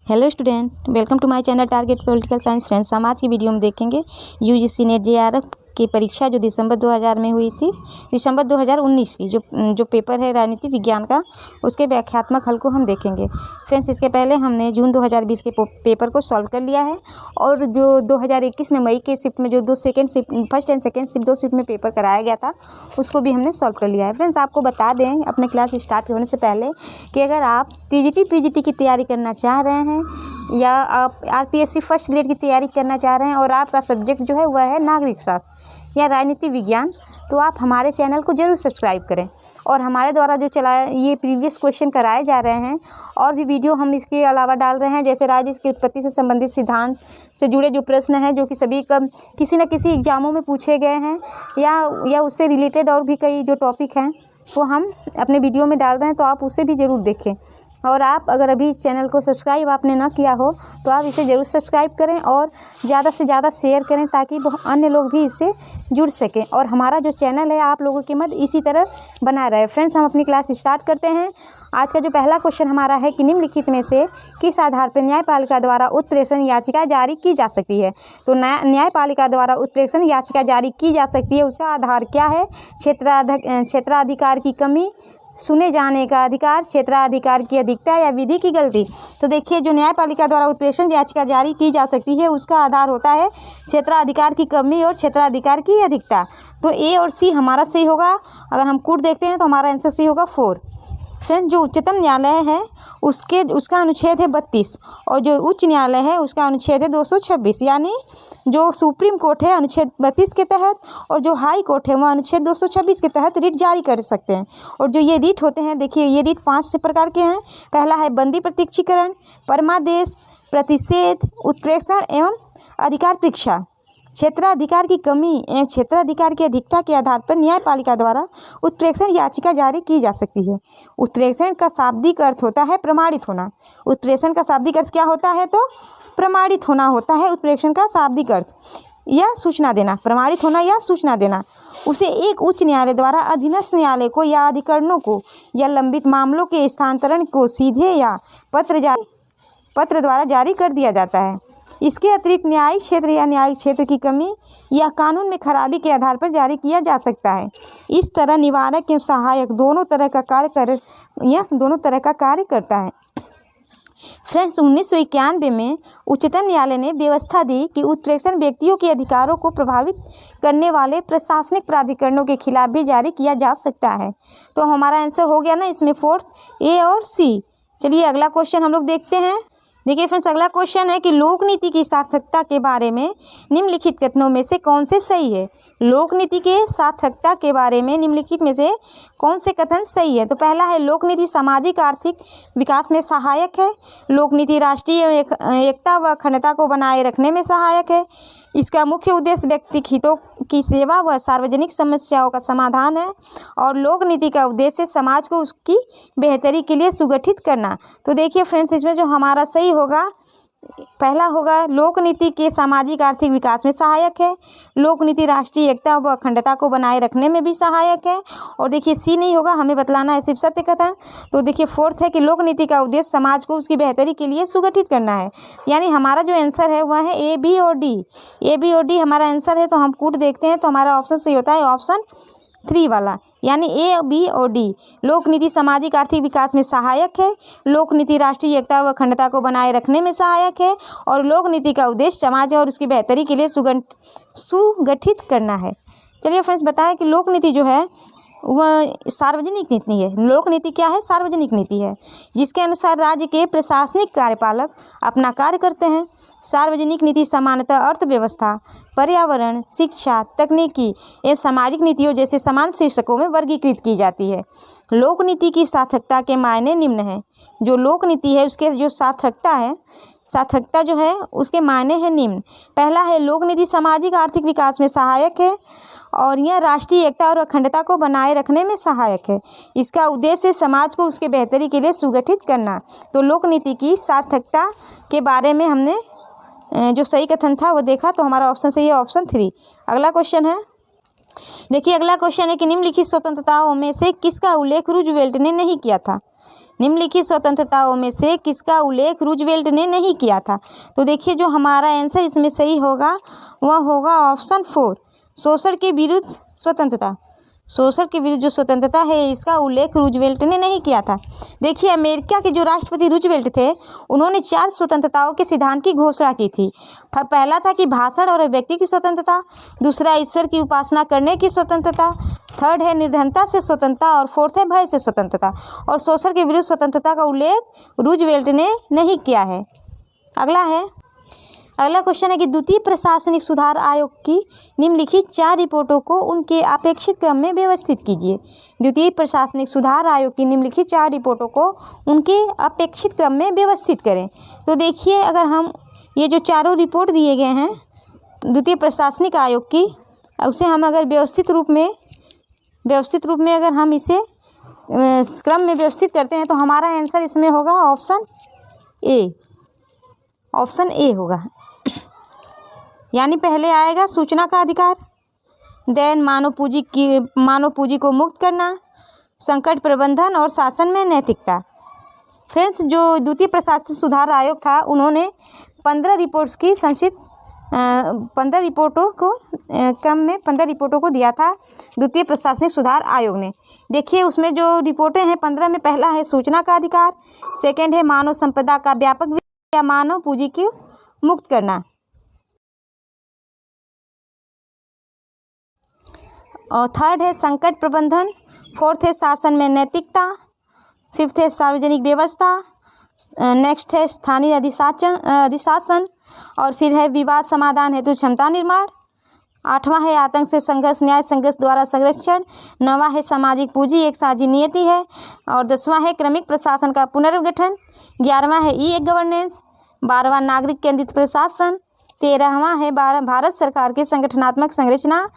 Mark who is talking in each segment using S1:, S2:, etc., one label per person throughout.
S1: Hello student, welcome to my channel target political science friends. हम आज की video में देखेंगे यूजीसी नेट जेआरएफ की परीक्षा जो दिसंबर 2000 में हुई थी, दिसंबर 2019 की जो पेपर है राजनीति विज्ञान का, उसके व्याख्यात्मक हल को हम देखेंगे। फ्रेंड्स, इसके पहले हमने जून 2020 के पेपर को सॉल्व कर लिया है और जो 2021 में मई के शिफ्ट में जो first and second shift 2 shift में पेपर कराया गया था, उसको भी हमने सॉल्व कर लिया है। फ्रेंड्स, आपको बता दें अपने क्लास स्टार्ट होने से पहले कि अगर आप टीजीटी पीजीटी की तैयारी करना चाह रहे हैं या आप आरपीएससी फर्स्ट ग्रेड की तैयारी करना चाह रहे हैं और आपका सब्जेक्ट जो है वह है नागरिक शास्त्र या राजनीति विज्ञान, तो आप हमारे चैनल को ज़रूर सब्सक्राइब करें। और हमारे द्वारा जो चलाया ये प्रीवियस क्वेश्चन कराए जा रहे हैं और भी वीडियो हम इसके अलावा डाल रहे हैं, जैसे राज्य की उत्पत्ति से संबंधित सिद्धांत से जुड़े जो प्रश्न हैं जो कि सभी किसी न किसी एग्जामों में पूछे गए हैं या उससे रिलेटेड और भी कई जो टॉपिक हैं वो हम अपने वीडियो में डाल रहे हैं, तो आप उसे भी ज़रूर देखें। और आप अगर अभी इस चैनल को सब्सक्राइब आपने ना किया हो तो आप इसे ज़रूर सब्सक्राइब करें और ज़्यादा से ज़्यादा शेयर करें ताकि अन्य लोग भी इससे जुड़ सकें और हमारा जो चैनल है आप लोगों के मध्य इसी तरह बना रहे। फ्रेंड्स, हम अपनी क्लास स्टार्ट करते हैं। आज का जो पहला क्वेश्चन हमारा है कि निम्नलिखित में से किस आधार पर न्यायपालिका द्वारा उत्प्रेषण याचिका जारी की जा सकती है। तो न्यायपालिका द्वारा उत्प्रेषण याचिका जारी की जा सकती है, उसका आधार क्या है? क्षेत्राधिकार की कमी, सुने जाने का अधिकार, क्षेत्राधिकार की अधिकता या विधि की गलती। तो देखिए, जो न्यायपालिका द्वारा उत्प्रेषण याचिका जारी की जा सकती है उसका आधार होता है क्षेत्राधिकार की कमी और क्षेत्राधिकार की अधिकता। तो ए और सी हमारा सही होगा। अगर हम कूट देखते हैं तो हमारा आंसर सही होगा 4। फ्रेंड, जो उच्चतम न्यायालय है उसका अनुच्छेद है 32 और जो उच्च न्यायालय है उसका अनुच्छेद है 226, यानी जो सुप्रीम कोर्ट है अनुच्छेद 32 के तहत और जो हाई कोर्ट है वह अनुच्छेद 226 के तहत रिट जारी कर सकते हैं। और जो ये रिट होते हैं, देखिए ये रिट 5 प्रकार के हैं। पहला है बंदी प्रत्यक्षीकरण, परमादेश, प्रतिषेध, उत्प्रेषण एवं अधिकार परीक्षा। क्षेत्राधिकार की कमी एवं क्षेत्राधिकार की अधिकता के आधार पर न्यायपालिका द्वारा उत्प्रेषण याचिका जारी की जा सकती है। उत्प्रेषण का शाब्दिक अर्थ होता है प्रमाणित होना। उत्प्रेषण का शाब्दिक अर्थ क्या होता है? तो प्रमाणित होना होता है उत्प्रेषण का शाब्दिक अर्थ, या सूचना देना, प्रमाणित होना या सूचना देना। उसे एक उच्च न्यायालय द्वारा अधीनस्थ न्यायालय को या अधिकरणों को या लंबित मामलों के स्थानांतरण को सीधे या पत्र द्वारा जारी कर दिया जाता है। इसके अतिरिक्त न्यायिक क्षेत्र या न्यायिक क्षेत्र की कमी या कानून में खराबी के आधार पर जारी किया जा सकता है। इस तरह निवारक एवं सहायक दोनों तरह का कार्य करता है। फ्रेंड्स, 1991 में उच्चतम न्यायालय ने व्यवस्था दी कि उत्प्रेषण व्यक्तियों के अधिकारों को प्रभावित करने वाले प्रशासनिक प्राधिकरणों के खिलाफ भी जारी किया जा सकता है। तो हमारा आंसर हो गया ना इसमें 4, ए और सी। चलिए अगला क्वेश्चन हम लोग देखते हैं। देखिए फ्रेंड्स, अगला क्वेश्चन है कि लोक नीति की सार्थकता के बारे में निम्नलिखित कथनों में से कौन से सही है। लोक नीति के सार्थकता के बारे में निम्नलिखित में से कौन से कथन सही है? तो पहला है लोक नीति सामाजिक आर्थिक विकास में सहायक है। लोक नीति राष्ट्रीय एकता व अखंडता को बनाए रखने में सहायक है। इसका मुख्य उद्देश्य व्यक्तिगत हितों की सेवा व सार्वजनिक समस्याओं का समाधान है। और लोक नीति का उद्देश्य समाज को उसकी बेहतरी के लिए सुगठित करना। तो देखिए फ्रेंड्स, इसमें जो हमारा सही होगा पहला होगा लोक नीति के सामाजिक आर्थिक विकास में सहायक है। लोक नीति राष्ट्रीय एकता व अखंडता को बनाए रखने में भी सहायक है। और देखिए सी नहीं होगा, हमें बतलाना है सिर्फ सत्य कथन। तो देखिए 4th है कि लोक नीति का उद्देश्य समाज को उसकी बेहतरी के लिए सुगठित करना है। यानी हमारा जो आंसर है वह है ए, बी और डी। ए, बी और डी हमारा आंसर है। तो हम कूट देखते हैं तो हमारा ऑप्शन सही होता है ऑप्शन 3 वाला, यानी ए, बी और डी। लोक नीति सामाजिक आर्थिक विकास में सहायक है। लोक नीति राष्ट्रीय एकता व अखंडता को बनाए रखने में सहायक है। और लोक नीति का उद्देश्य समाज और उसकी बेहतरी के लिए सुगठित करना है। चलिए फ्रेंड्स, बताएं कि लोक नीति जो है वह सार्वजनिक नीति है। लोक नीति क्या है? सार्वजनिक नीति है, जिसके अनुसार राज्य के प्रशासनिक कार्यपालक अपना कार्य करते हैं। सार्वजनिक नीति सामान्यतः अर्थव्यवस्था, पर्यावरण, शिक्षा, तकनीकी एवं सामाजिक नीतियों जैसे समान शीर्षकों में वर्गीकृत की जाती है। लोक नीति की सार्थकता के मायने निम्न हैं। जो लोक नीति है उसके जो सार्थकता जो है उसके मायने हैं निम्न। पहला है लोक नीति सामाजिक आर्थिक विकास में सहायक है और यह राष्ट्रीय एकता और अखंडता को बनाए रखने में सहायक है। इसका उद्देश्य समाज को उसके बेहतरी के लिए सुगठित करना। तो लोक नीति की सार्थकता के बारे में हमने जो सही कथन था वो देखा, तो हमारा ऑप्शन सही है ऑप्शन 3। अगला क्वेश्चन है, देखिए अगला क्वेश्चन है कि निम्नलिखित स्वतंत्रताओं में से किसका उल्लेख रूजवेल्ट ने नहीं किया था। निम्नलिखित स्वतंत्रताओं में से किसका उल्लेख रूजवेल्ट ने नहीं किया था? तो देखिए जो हमारा आंसर इसमें सही होगा वह होगा ऑप्शन 4, शोषण के विरुद्ध स्वतंत्रता। शोषण के विरुद्ध जो स्वतंत्रता है इसका उल्लेख रूजवेल्ट ने नहीं किया था। देखिए अमेरिका के जो राष्ट्रपति रूजवेल्ट थे उन्होंने 4 स्वतंत्रताओं के सिद्धांत की घोषणा की थी। पहला था कि भाषण और अभिव्यक्ति की स्वतंत्रता, दूसरा ईश्वर की उपासना करने की स्वतंत्रता, थर्ड है निर्धनता से स्वतंत्रता और फोर्थ है भय से स्वतंत्रता। और शोषण के विरुद्ध स्वतंत्रता का उल्लेख रूजवेल्ट ने नहीं किया है। अगला क्वेश्चन है कि द्वितीय प्रशासनिक सुधार आयोग की निम्नलिखित 4 रिपोर्टों को उनके अपेक्षित क्रम में व्यवस्थित कीजिए। द्वितीय प्रशासनिक सुधार आयोग की निम्नलिखित 4 रिपोर्टों को उनके अपेक्षित क्रम में व्यवस्थित करें। तो देखिए अगर हम ये जो चारों रिपोर्ट दिए गए हैं द्वितीय प्रशासनिक आयोग की, उसे हम अगर व्यवस्थित रूप में अगर हम इसे क्रम में व्यवस्थित करते हैं तो हमारा आंसर इसमें होगा ऑप्शन ए होगा। यानी पहले आएगा सूचना का अधिकार, देन मानव पूंजी को मुक्त करना, संकट प्रबंधन और शासन में नैतिकता। फ्रेंड्स जो द्वितीय प्रशासनिक सुधार आयोग था उन्होंने 15 रिपोर्ट्स की संक्षिप्त 15 रिपोर्टों को क्रम में 15 रिपोर्टों को दिया था द्वितीय प्रशासनिक सुधार आयोग ने। देखिए उसमें जो रिपोर्टें हैं 15 में पहला है सूचना का अधिकार, सेकंड है मानव संपदा का व्यापक या मानव पूंजी को मुक्त करना, और थर्ड है संकट प्रबंधन, फोर्थ है शासन में नैतिकता, फिफ्थ है सार्वजनिक व्यवस्था, नेक्स्ट है स्थानीय अधिशासन, और फिर है विवाद समाधान हेतु क्षमता निर्माण, 8वां है आतंक से संघर्ष न्याय संघर्ष द्वारा संरक्षण, 9वां है सामाजिक पूंजी एक साझी नियति है, और 10वां है क्रमिक प्रशासन का पुनर्गठन, 11वां है ई गवर्नेंस, 12वां नागरिक केंद्रित प्रशासन, 13वां है भारत सरकार की संगठनात्मक संरचना,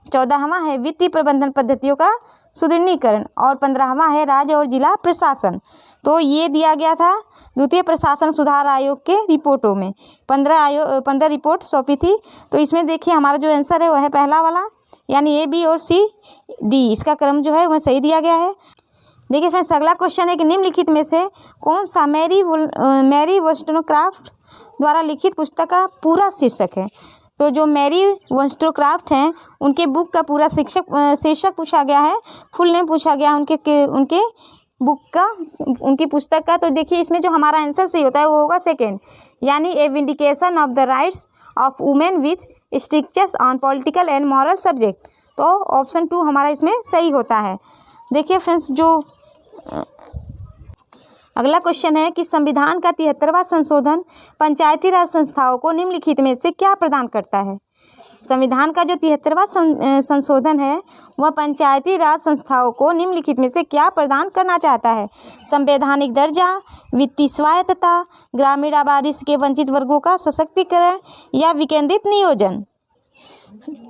S1: 14वां है वित्तीय प्रबंधन पद्धतियों का सुदृढ़ीकरण, और 15वां है राज्य और जिला प्रशासन। तो ये दिया गया था द्वितीय प्रशासन सुधार आयोग के रिपोर्टों में। 15 रिपोर्ट सौंपी थी। तो इसमें देखिए हमारा जो आंसर है वह है पहला वाला, यानी ए, बी और सी, डी, इसका क्रम जो है वह सही दिया गया है। देखिए फ्रेंड्स अगला क्वेश्चन है कि निम्नलिखित में से कौन सा मैरी वोllstonecraft द्वारा लिखित पुस्तक का पूरा शीर्षक है? तो जो मैरी वोllstonecraft हैं उनके बुक का पूरा शीर्षक पूछा गया है, फुल नेम पूछा गया है उनके बुक का, उनकी पुस्तक का। तो देखिए इसमें जो हमारा आंसर सही होता है वो होगा सेकेंड, यानी a vindication of the rights of women with strictures on political and moral subject. तो ऑप्शन 2 हमारा इसमें सही होता है। देखिए फ्रेंड्स जो अगला क्वेश्चन है कि संविधान का 73वां संशोधन पंचायती राज संस्थाओं को निम्नलिखित में से क्या प्रदान करता है? संविधान का जो 73वां संशोधन है वह पंचायती राज संस्थाओं को निम्नलिखित में से क्या प्रदान करना चाहता है? संवैधानिक दर्जा, वित्तीय स्वायत्तता, ग्रामीण आबादी के वंचित वर्गों का सशक्तिकरण या विकेंद्रित नियोजन।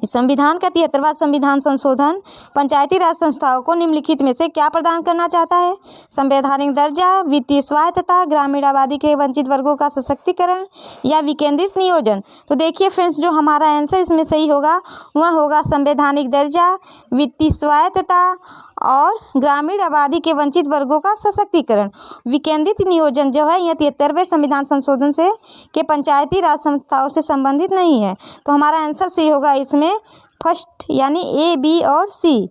S1: संविधान का 73वां संविधान संशोधन पंचायती राज संस्थाओं को निम्नलिखित में से क्या प्रदान करना चाहता है? संवैधानिक दर्जा, वित्तीय स्वायत्तता, ग्रामीण आबादी के वंचित वर्गों का सशक्तिकरण या विकेंद्रित नियोजन। तो देखिए फ्रेंड्स जो हमारा आंसर इसमें सही होगा वह होगा संवैधानिक दर्जा, वित्तीय स्वायत्तता और ग्रामीण आबादी के वंचित वर्गों का सशक्तिकरण। विकेंद्रित नियोजन जो है यह 73वें संविधान संशोधन से के पंचायती राज संस्थाओं से संबंधित नहीं है। तो हमारा आंसर सही होगा इसमें फर्स्ट, यानी ए, बी और सी।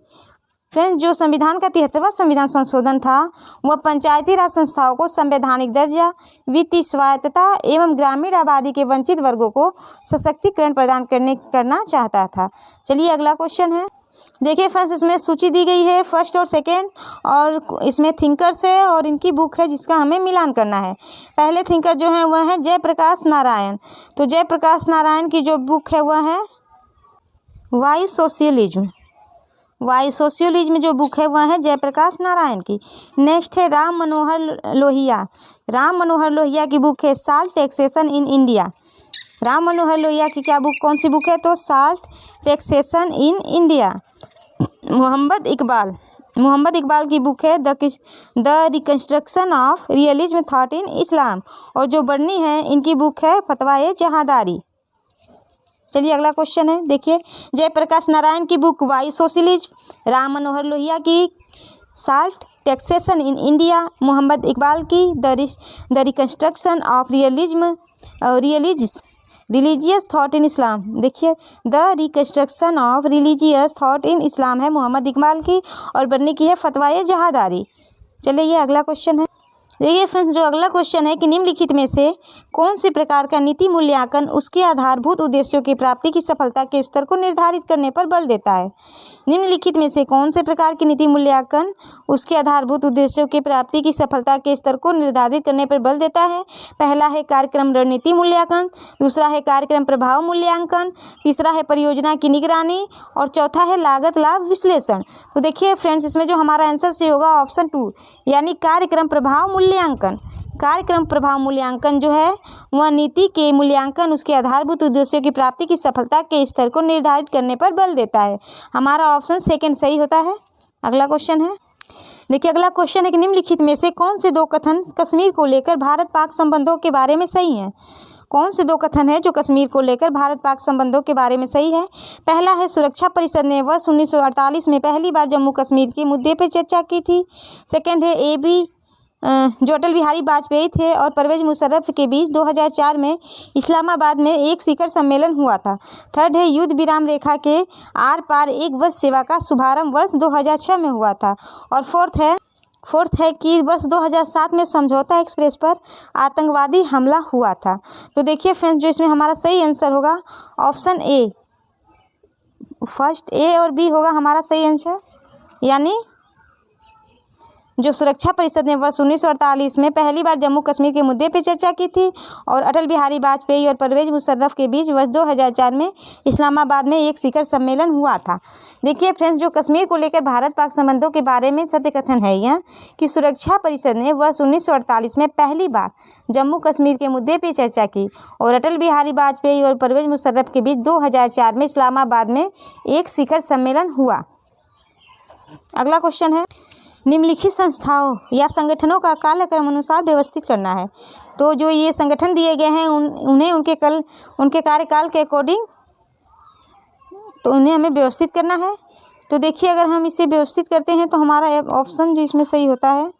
S1: फ्रेंड्स जो संविधान का 73वां संविधान संशोधन था वह पंचायती राज संस्थाओं को संवैधानिक दर्जा, वित्तीय स्वायत्तता एवं ग्रामीण आबादी के वंचित वर्गों को सशक्तिकरण प्रदान करना चाहता था। चलिए अगला क्वेश्चन है। देखिए फर्स्ट इसमें सूची दी गई है फर्स्ट और सेकेंड, और इसमें थिंकर्स है और इनकी बुक है जिसका हमें मिलान करना है। पहले थिंकर जो है वह है जयप्रकाश नारायण। तो जयप्रकाश नारायण की जो बुक है वह है वाई सोशियोलिज्म। वाई सोशियोलिज्म जो बुक है वह है जयप्रकाश नारायण की। नेक्स्ट है राम मनोहर लोहिया। राम मनोहर लोहिया की बुक है salt taxation in India. Ram Manohar Lohia की क्या बुक, कौन सी बुक है? तो salt taxation in India. Mohammad Iqbal की बुक है the reconstruction of realism thought in Islam. और जो बर्नी है इनकी बुक है फतवाए जहादारी। चलिए अगला क्वेश्चन है। देखिए जयप्रकाश नारायण की book why socialism, Ram Manohar Lohia की salt taxation in India, Mohammad Iqbal की the reconstruction of religious thought in Islam. देखिए, the reconstruction of religious thought in Islam है मोहम्मद इकबाल की, और बनने की है फतवाए जहादारी। चलिए, ये अगला क्वेश्चन है। देखिए फ्रेंड्स, जो अगला क्वेश्चन है कि निम्नलिखित में से कौन से प्रकार का नीति मूल्यांकन उसके आधारभूत उद्देश्यों की प्राप्ति की सफलता के स्तर को निर्धारित करने पर बल देता है। निम्नलिखित में से कौन से प्रकार की नीति मूल्यांकन उसके आधारभूत उद्देश्यों की प्राप्ति की सफलता के स्तर को निर्धारित करने पर बल देता है। पहला है कार्यक्रम रणनीति मूल्यांकन, दूसरा है कार्यक्रम प्रभाव मूल्यांकन, तीसरा है परियोजना की निगरानी, और चौथा है लागत लाभ विश्लेषण। तो देखिए फ्रेंड्स, इसमें जो हमारा आंसर से होगा ऑप्शन 2, यानी कार्यक्रम प्रभाव मूल्यांकन। कार्यक्रम प्रभाव मूल्यांकन जो है वह नीति के मूल्यांकन उसके आधारभूत उद्देश्यों की प्राप्ति की सफलता के स्तर को निर्धारित करने पर बल देता है। हमारा ऑप्शन सेकंड सही होता है। अगला क्वेश्चन है, देखिए अगला क्वेश्चन है कि निम्नलिखित में से कौन से दो कथन कश्मीर को लेकर भारत पाक संबंधों के बारे में सही हैं। कौन से दो कथन है जो कश्मीर को लेकर भारत पाक संबंधों के बारे में सही है। पहला है, सुरक्षा परिषद ने वर्ष 1948 में पहली बार जम्मू कश्मीर के मुद्दे पर चर्चा की थी। सेकंड है, जो अटल बिहारी वाजपेयी थे और परवेज मुशर्रफ के बीच 2004 में इस्लामाबाद में एक शिखर सम्मेलन हुआ था। थर्ड है, युद्ध विराम रेखा के आर पार एक बस सेवा का शुभारंभ वर्ष 2006 में हुआ था। और फोर्थ है कि वर्ष 2007 में समझौता एक्सप्रेस पर आतंकवादी हमला हुआ था। तो देखिए फ्रेंड्स, जो इसमें हमारा सही आंसर होगा ऑप्शन ए, फर्स्ट ए और बी होगा हमारा सही आंसर। यानी जो सुरक्षा परिषद ने वर्ष 1948 में पहली बार जम्मू कश्मीर के मुद्दे पर चर्चा की थी, और अटल बिहारी वाजपेयी और परवेज मुशर्रफ के बीच वर्ष 2004 में इस्लामाबाद में एक शिखर सम्मेलन हुआ था। देखिए फ्रेंड्स, जो कश्मीर को लेकर भारत पाक संबंधों के बारे में सत्य कथन है यह कि सुरक्षा परिषद ने वर्ष 1948 में पहली बार जम्मू कश्मीर के मुद्दे पर चर्चा की, और अटल बिहारी वाजपेयी और परवेज मुशर्रफ के बीच 2004 में इस्लामाबाद में एक शिखर सम्मेलन हुआ। अगला क्वेश्चन है, निम्नलिखित संस्थाओं या संगठनों का कालक्रम अनुसार व्यवस्थित करना है। तो जो ये संगठन दिए गए हैं उन्हें उनके कार्यकाल के अकॉर्डिंग तो उन्हें हमें व्यवस्थित करना है। तो देखिए, अगर हम इसे व्यवस्थित करते हैं तो हमारा ऑप्शन जो इसमें सही होता है,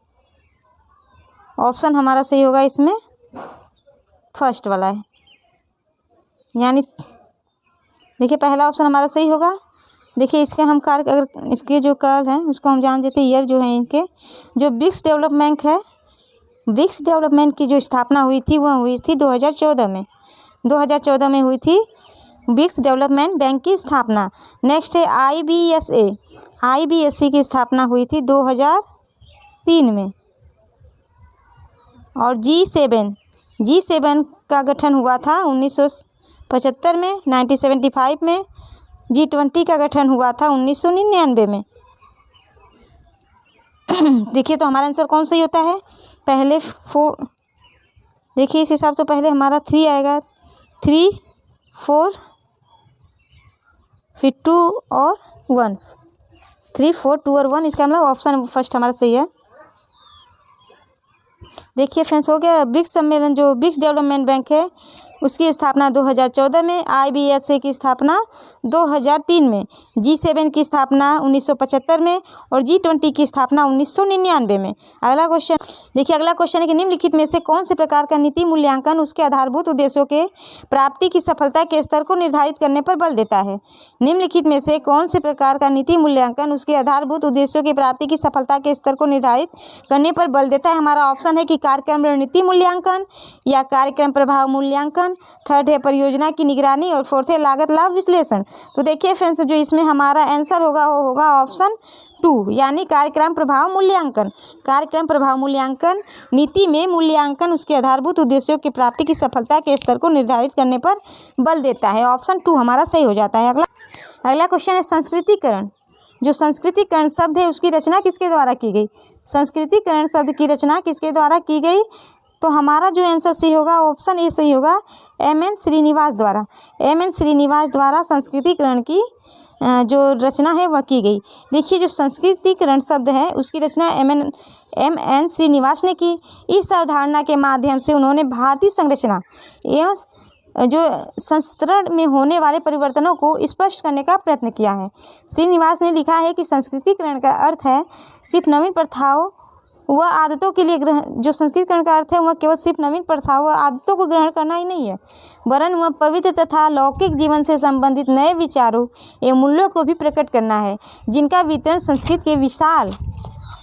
S1: ऑप्शन हमारा सही होगा इसमें फर्स्ट वाला है। यानी देखिए, पहला ऑप्शन हमारा सही होगा। देखिए, इसके हम कार्य, अगर इसके जो कार्य हैं उसको हम जान लेते हैं। ईयर जो है इनके, जो ब्रिक्स डेवलपमेंट है, ब्रिक्स डेवलपमेंट की जो स्थापना हुई थी वह हुई थी 2014 में। 2014 में हुई थी ब्रिक्स डेवलपमेंट बैंक की स्थापना। नेक्स्ट है IBSA की स्थापना हुई थी 2003 में। और G7 का गठन हुआ था 1975 में, 1975 में। G20 का गठन हुआ था 1999 में। देखिए, तो हमारा आंसर कौन सही होता है। पहले 4, देखिए इस हिसाब से पहले हमारा 3 आएगा, 3, 4, फिर 2 और 1, 3, 4, 2 और 1, इसका मतलब ऑप्शन फर्स्ट हमारा सही है। देखिए फ्रेंड्स, हो गया ब्रिक्स सम्मेलन, जो ब्रिक्स डेवलपमेंट बैंक है उसकी स्थापना 2014 में, IBSA की स्थापना 2003 में, G7 की स्थापना 1975 में, और G20 की स्थापना 1999 में। अगला क्वेश्चन, देखिए अगला क्वेश्चन है कि निम्नलिखित में से कौन से प्रकार का नीति मूल्यांकन उसके आधारभूत उद्देश्यों के प्राप्ति की सफलता के स्तर को निर्धारित करने पर बल देता है। निम्नलिखित में से कौन से प्रकार का नीति मूल्यांकन उसके आधारभूत उद्देश्यों की प्राप्ति की सफलता के स्तर को निर्धारित करने पर बल देता है। हमारा ऑप्शन है कि कार्यक्रम रणनीति मूल्यांकन या कार्यक्रम प्रभाव मूल्यांकन, थर्ड है परियोजना की निगरानी, और फोर्थ है लागत लाभ विश्लेषण। तो देखिए फ्रेंड्स, जो इसमें हमारा आंसर होगा वो होगा ऑप्शन 2, यानी कार्यक्रम प्रभाव मूल्यांकन। कार्यक्रम प्रभाव मूल्यांकन नीति में मूल्यांकन उसके आधारभूत उद्देश्यों की प्राप्ति की सफलता के स्तर को निर्धारित करने पर बल देता है। ऑप्शन 2 हमारा सही हो जाता है। अगला क्वेश्चन है संस्कृतिकरण। जो संस्कृतिकरण शब्द है उसकी रचना किसके द्वारा की गई। संस्कृतिकरण शब्द की रचना किसके द्वारा की गई। तो हमारा जो आंसर सही होगा ऑप्शन ए सही होगा, M.N. श्रीनिवास द्वारा। M.N. श्रीनिवास द्वारा संस्कृतिकरण की जो रचना है वह की गई। देखिए, जो संस्कृतिकरण शब्द है उसकी रचना M.N. श्रीनिवास ने की। इस अवधारणा के माध्यम से उन्होंने भारतीय संरचना एवं जो संस्करण में होने वाले परिवर्तनों को स्पष्ट करने का प्रयत्न किया है। श्रीनिवास ने लिखा है कि संस्कृतिकरण का अर्थ है सिर्फ नवीन प्रथाओं व आदतों के लिए जो संस्कृतिकरण का अर्थ है वह केवल सिर्फ नवीन प्रथाओं व आदतों को ग्रहण करना ही नहीं है, वरन वह पवित्र तथा लौकिक जीवन से संबंधित नए विचारों एवं मूल्यों को भी प्रकट करना है, जिनका वितरण संस्कृत के विशाल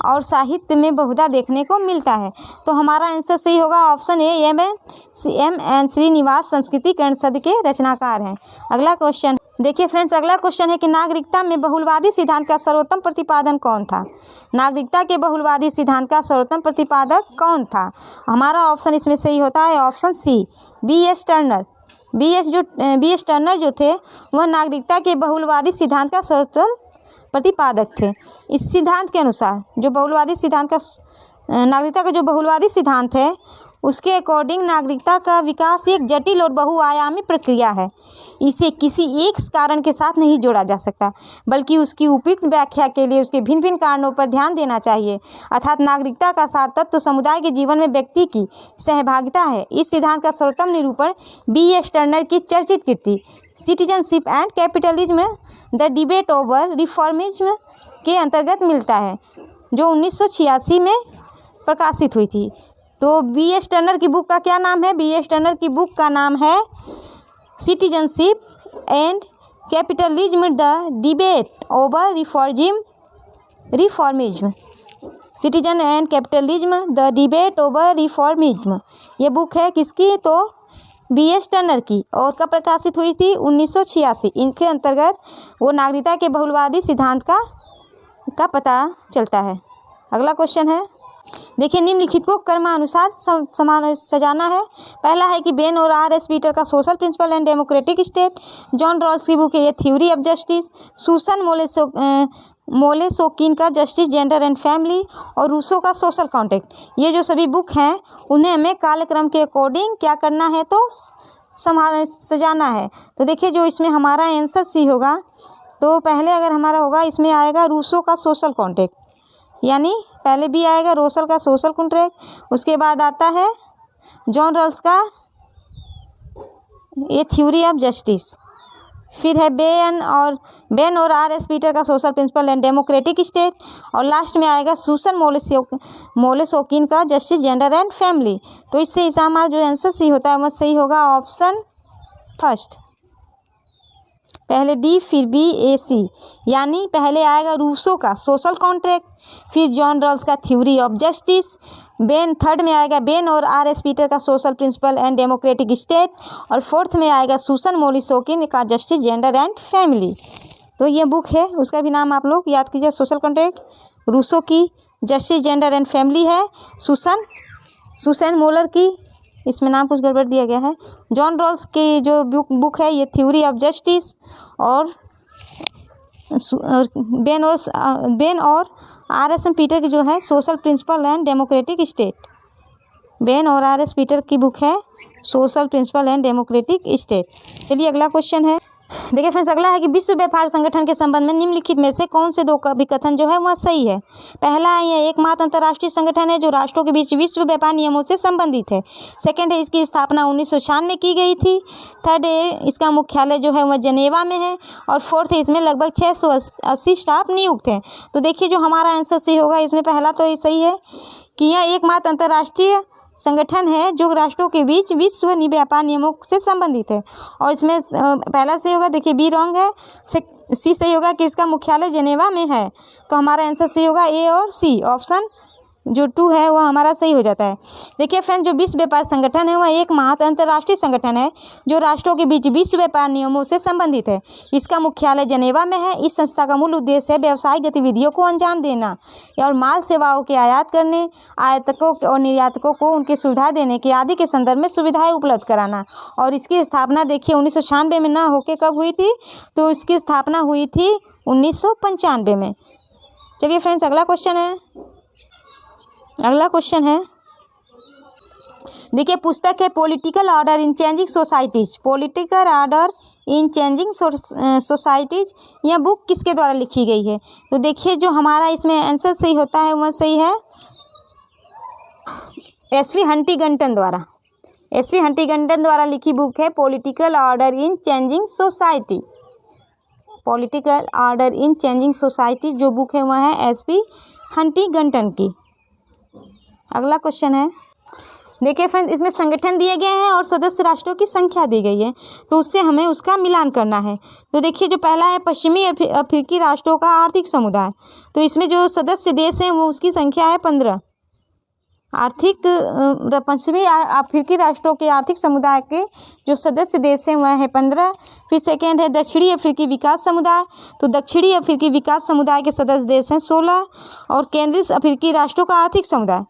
S1: और साहित्य में बहुधा देखने को मिलता है। तो हमारा आंसर सही होगा option A, M N Srinivas संस्कृतिकरण शब्द के रचनाकार हैं। अगला क्वेश्चन देखिए फ्रेंड्स, अगला क्वेश्चन है कि नागरिकता में बहुलवादी सिद्धांत का सर्वोत्तम प्रतिपादन कौन था। नागरिकता के बहुलवादी सिद्धांत का सर्वोत्तम प्रतिपादक कौन था। हमारा ऑप्शन इसमें सही होता है option C, B S. Turner. B S. Turner जो थे वह नागरिकता के बहुलवादी सिद्धांत का सर्वोत्तम प्रतिपादक थे। इस सिद्धांत के अनुसार जो बहुलवादी सिद्धांत का नागरिकता का जो बहुलवादी सिद्धांत है उसके अकॉर्डिंग नागरिकता का विकास एक जटिल और बहुआयामी प्रक्रिया है। इसे किसी एक कारण के साथ नहीं जोड़ा जा सकता, बल्कि उसकी उपयुक्त व्याख्या के लिए उसके भिन्न भिन्न कारणों पर ध्यान देना चाहिए। अर्थात नागरिकता का सार तत्व समुदाय के जीवन में व्यक्ति की सहभागिता है। इस सिद्धांत का सर्वोत्तम निरूपण बी.एस. टर्नर की चर्चित कृति citizenship and capitalism the debate over reformism के अंतर्गत मिलता है, जो 1986 में प्रकाशित हुई थी। तो बी.एस. टर्नर की बुक का क्या नाम है। बी.एस. टर्नर की बुक का नाम है citizenship and capitalism the debate over reformism. Citizen and capitalism the debate over reformism, ये बुक है किसकी, तो बी.एस. टर्नर की, और कब प्रकाशित हुई थी 1986। इनके अंतर्गत वो नागरिकता के बहुलवादी सिद्धांत का पता चलता है। अगला क्वेश्चन है देखिए, निम्नलिखित को क्रमानुसार समान सजाना है। पहला है कि बेन और आर.एस. पीटर का social principle and democratic state, John Rawls की बुक है ये theory of justice, Susan Moller Okin का जस्टिस जेंडर एंड फैमिली, और रूसो का सोशल कॉन्ट्रैक्ट। ये जो सभी बुक हैं उन्हें हमें कालक्रम के अकॉर्डिंग क्या करना है, तो सजाना है। तो देखिए जो इसमें हमारा आंसर सी होगा, तो पहले अगर हमारा होगा इसमें आएगा रूसो का सोशल कॉन्ट्रैक्ट, यानी पहले भी आएगा रोसल का सोशल कॉन्ट्रैक्ट, उसके बाद आता है जॉन रॉल्स का ये थ्योरी ऑफ जस्टिस, फिर है बेन और आर.एस. पीटर का social principle and democratic state, और लास्ट में आएगा सुसन मोलेसोकिन का जस्टिस जेंडर एंड फैमिली। तो इससे हमारा जो आंसर सही होता है वह सही होगा ऑप्शन फर्स्ट, पहले डी फिर बी ए सी, यानी पहले आएगा रूसो का सोशल कॉन्ट्रैक्ट, फिर जॉन रॉल्स का थ्योरी ऑफ जस्टिस, थर्ड में आएगा बेन और आर.एस. पीटर का social principle and democratic state, और फोर्थ में आएगा सुसन मोलेसोकिन का जस्टिस जेंडर एंड फैमिली। तो ये बुक है, उसका भी नाम आप लोग याद कीजिए, सोशल कॉन्ट्रैक्ट, रूसो की जस्टिस जेंडर एंड फैमिली है, सुसन मोलर की, इसमें नाम कुछ गड़बड़ दिया गया है, जॉन रॉल्स की जो बुक है ये थ्योरी ऑफ जस्टिस, और बेन और आर.एस. पीटर की जो है social principle and democratic state. Benn और आर.एस. पीटर की बुक है social principle and democratic state. चलिए अगला क्वेश्चन है, देखिए फ्रेंड्स, अगला है कि विश्व व्यापार संगठन के संबंध में निम्नलिखित में से कौन से दो विकथन जो है वह सही है। पहला है यह एकमात्र अंतर्राष्ट्रीय संगठन है जो राष्ट्रों के बीच विश्व व्यापार नियमों से संबंधित है। सेकंड है इसकी स्थापना 1996 में की गई थी। थर्ड है इसका मुख्यालय जो है वह जनेवा में है, और फोर्थ है इसमें लगभग 680 स्टाफ नियुक्त हैं। तो देखिए जो हमारा आंसर सही होगा इसमें पहला तो ये सही है कि यह एकमात्र अंतर्राष्ट्रीय संगठन है जो राष्ट्रों के बीच विश्व व्यापार नियमों से संबंधित है, और इसमें पहला सही होगा। देखिए बी रॉन्ग है, सी सही होगा कि इसका मुख्यालय जेनेवा में है। तो हमारा आंसर सही होगा ए और सी, ऑप्शन जो 2 है वह हमारा सही हो जाता है। देखिए फ्रेंड्स, जो विश्व व्यापार संगठन है वह एकमात्र अंतर्राष्ट्रीय संगठन है जो राष्ट्रों के बीच विश्व व्यापार नियमों से संबंधित है। इसका मुख्यालय जनेवा में है। इस संस्था का मूल उद्देश्य है व्यावसायिक गतिविधियों को अंजाम देना और माल सेवाओं के आयात करने, आयातकों और निर्यातकों को उनकी सुविधा देने के आदि के संदर्भ में सुविधाएं उपलब्ध कराना। और इसकी स्थापना देखिए 1996 में ना होकर कब हुई थी, तो इसकी स्थापना हुई थी 1995 में। चलिए फ्रेंड्स, अगला क्वेश्चन है देखिए, पुस्तक है political order in changing societies. Political order in changing societies, यह बुक किसके द्वारा लिखी गई है? तो देखिए जो हमारा इसमें आंसर सही होता है वह सही है एस.वी. हंटिंगटन द्वारा। एसपी हंटिंगटन द्वारा लिखी बुक है political order in changing society. Political order in changing society जो बुक है वह है एसपी हंटिंगटन की। अगला क्वेश्चन है, देखिए फ्रेंड्स, इसमें संगठन दिए गए हैं और सदस्य राष्ट्रों की संख्या दी गई है, तो उससे हमें उसका मिलान करना है। तो देखिए जो पहला है पश्चिमी अफ्रीकी राष्ट्रों का आर्थिक समुदाय, तो इसमें जो सदस्य देश हैं वो उसकी संख्या है 15। पश्चिमी अफ्रीकी राष्ट्रों के आर्थिक समुदाय के जो सदस्य देश हैं वह है 15। फिर सेकेंड है दक्षिणी अफ्रीकी विकास समुदाय, तो दक्षिणी अफ्रीकी विकास समुदाय के सदस्य देश हैं 16। और केंद्रीय अफ्रीकी राष्ट्रों का आर्थिक समुदाय,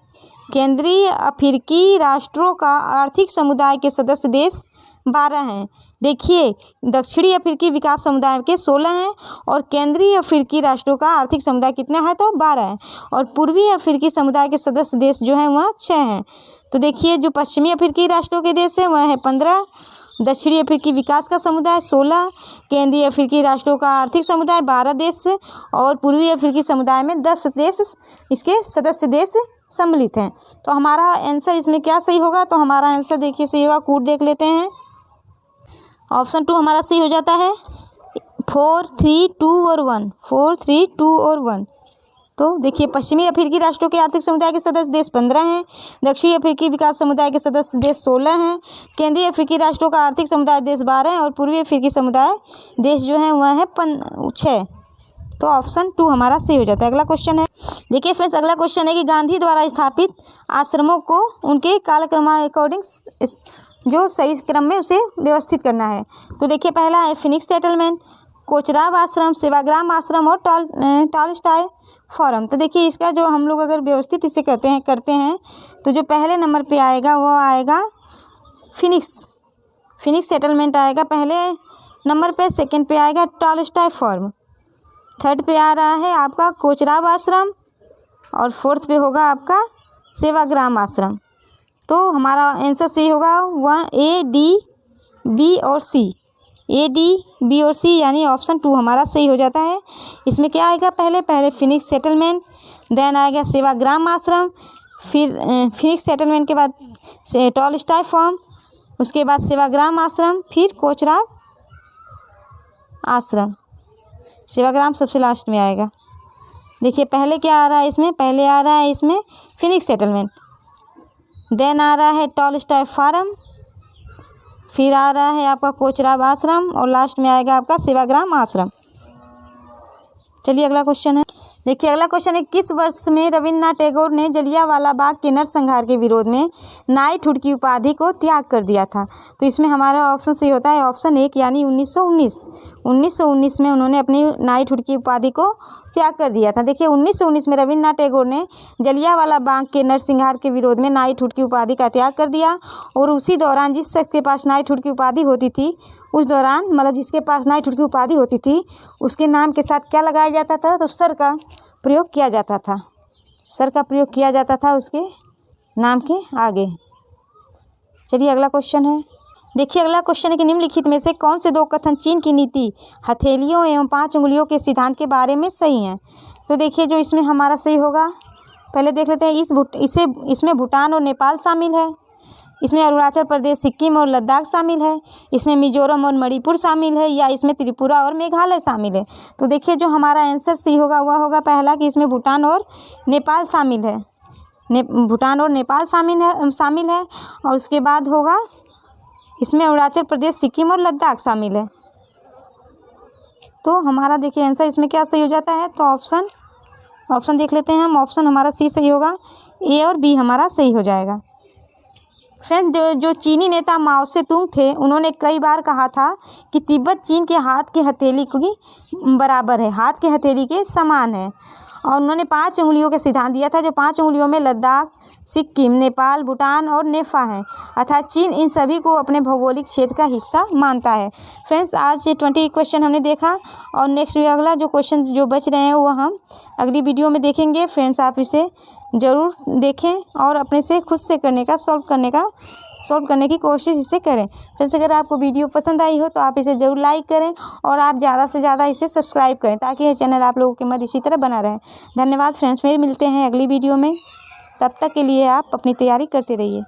S1: केंद्रीय अफ्रीकी राष्ट्रों का आर्थिक समुदाय के सदस्य देश 12 हैं। देखिए दक्षिणी अफ्रीकी विकास समुदाय के 16 हैं और केंद्रीय अफ्रीकी राष्ट्रों का आर्थिक समुदाय कितना है, तो 12 है। और पूर्वी अफ्रीकी समुदाय के सदस्य देश जो हैं वह 6 हैं। तो देखिए जो पश्चिमी अफ्रीकी राष्ट्रों के देश हैं वह है 15, दक्षिणी अफ्रीकी विकास का समुदाय 16, केंद्रीय अफ्रीकी राष्ट्रों का आर्थिक समुदाय 12 देश और पूर्वी अफ्रीकी समुदाय में 10 देश इसके सदस्य देश सम्मिलित हैं। तो हमारा आंसर इसमें क्या सही होगा, तो हमारा आंसर देखिए सही होगा, कूट देख लेते हैं। ऑप्शन 2 हमारा सही हो जाता है 4, 3, 2 और 1, 4, 3, 2 और 1। तो देखिए पश्चिमी अफ्रीकी राष्ट्रों के आर्थिक समुदाय के सदस्य देश 15 हैं, दक्षिणी अफ्रीकी विकास समुदाय के सदस्य देश 16 हैं, केंद्रीय अफ्रीकी राष्ट्रों का आर्थिक समुदाय देश 12 है और पूर्वी अफ्रीकी समुदाय देश जो है वह है 6। तो ऑप्शन 2 हमारा सही हो जाता है। अगला क्वेश्चन है, देखिए फ्रेंड्स, अगला क्वेश्चन है कि गांधी द्वारा स्थापित आश्रमों को उनके कालक्रम अकॉर्डिंग जो सही क्रम में उसे व्यवस्थित करना है। तो देखिए पहला है फिनिक्स सेटलमेंट, कोचराब आश्रम, सेवाग्राम आश्रम और टॉलस्टॉय फॉरम। तो देखिए इसका जो हम लोग अगर व्यवस्थित इसे करते हैं तो जो पहले नंबर पे आएगा वो आएगा फिनिक्स सेटलमेंट आएगा पहले नंबर पे, सेकंड पे आएगा टॉलस्टॉय फॉरम, थर्ड पे आ रहा है आपका कोचराब आश्रम और फोर्थ पे होगा आपका सेवाग्राम आश्रम। तो हमारा आंसर सही होगा 1 A, D, B और C, A, D, B और C, यानी ऑप्शन 2 हमारा सही हो जाता है। इसमें क्या आएगा, पहले फिनिक्स सेटलमेंट, देन आएगा सेवाग्राम आश्रम, फिर फिनिक्स सेटलमेंट के बाद टॉलस्टॉय फॉर्म, उसके बाद सेवाग्राम आश्रम, फिर कोचराब आश्रम, सेवाग्राम सबसे लास्ट में आएगा। देखिए पहले क्या आ रहा है इसमें, पहले आ रहा है इसमें फिनिक्स सेटलमेंट, देन आ रहा है टॉलस्टॉय फॉरम, फिर आ रहा है आपका कोचराब आश्रम और लास्ट में आएगा आपका सेवाग्राम आश्रम। चलिए अगला क्वेश्चन है, देखिए अगला क्वेश्चन है, किस वर्ष में रविन्द्रनाथ टैगोर ने जलियांवाला बाग के नरसंहार के विरोध में नाइटहुड की उपाधि को त्याग कर दिया था? तो इसमें हमारा ऑप्शन सही होता है ऑप्शन 1 यानी 1919 में उन्होंने अपनी नाइटहुड की उपाधि को त्याग कर दिया था। देखिए 1919 में रविन्द्रनाथ टैगोर ने जलियांवाला बाग के नरसंहार के विरोध में नाइटहुड की उपाधि का त्याग कर दिया और उसी दौरान जिस शख्स के पास नाइटहुड की उपाधि होती थी उस दौरान मतलब जिसके पास नाइटहुड की उपाधि होती थी उसके नाम के साथ क्या लगाया जाता था, तो सर का प्रयोग किया जाता था, सर का प्रयोग किया जाता था उसके नाम के आगे। चलिए अगला क्वेश्चन है, देखिए अगला क्वेश्चन है कि निम्नलिखित में से कौन से 2 कथन चीन की नीति हथेलियों एवं 5 उंगलियों के सिद्धांत के बारे में सही हैं? तो देखिए जो इसमें हमारा सही होगा, पहले देख लेते हैं, इसमें भूटान और नेपाल शामिल है, इसमें अरुणाचल प्रदेश, सिक्किम और लद्दाख शामिल है, इसमें मिजोरम और मणिपुर शामिल है, या इसमें त्रिपुरा और मेघालय शामिल है। तो देखिए जो हमारा आंसर सही होगा वह होगा पहला कि इसमें भूटान और नेपाल शामिल है, भूटान और नेपाल शामिल है और उसके बाद होगा इसमें अरुणाचल प्रदेश, सिक्किम और लद्दाख शामिल है। तो हमारा देखिए आंसर इसमें क्या सही हो जाता है, तो ऑप्शन देख लेते हैं हम, ऑप्शन हमारा सी सही होगा, ए और बी हमारा सही हो जाएगा। फ्रेंड्स जो चीनी नेता माओ से तुंग थे उन्होंने कई बार कहा था कि तिब्बत चीन के हाथ के हथेली की बराबर है, हाथ के हथेली के समान है, और उन्होंने 5 उंगलियों का सिद्धांत दिया था, जो 5 उंगलियों में लद्दाख, सिक्किम, नेपाल, भूटान और नेपा है, अर्थात चीन इन सभी को अपने भौगोलिक क्षेत्र का हिस्सा मानता है। फ्रेंड्स आज 20 क्वेश्चन हमने देखा और नेक्स्ट अगला जो क्वेश्चन जो बच रहे हैं वो हम अगली वीडियो में देखेंगे। फ्रेंड्स आप इसे ज़रूर देखें और अपने से खुद से सॉल्व करने की कोशिश इसे करें। फ्रेंड्स अगर आपको वीडियो पसंद आई हो तो आप इसे ज़रूर लाइक करें और आप ज़्यादा से ज़्यादा इसे सब्सक्राइब करें ताकि यह चैनल आप लोगों के मध्य इसी तरह बना रहे। धन्यवाद फ्रेंड्स, फिर मिलते हैं अगली वीडियो में, तब तक के लिए आप अपनी तैयारी करते रहिए।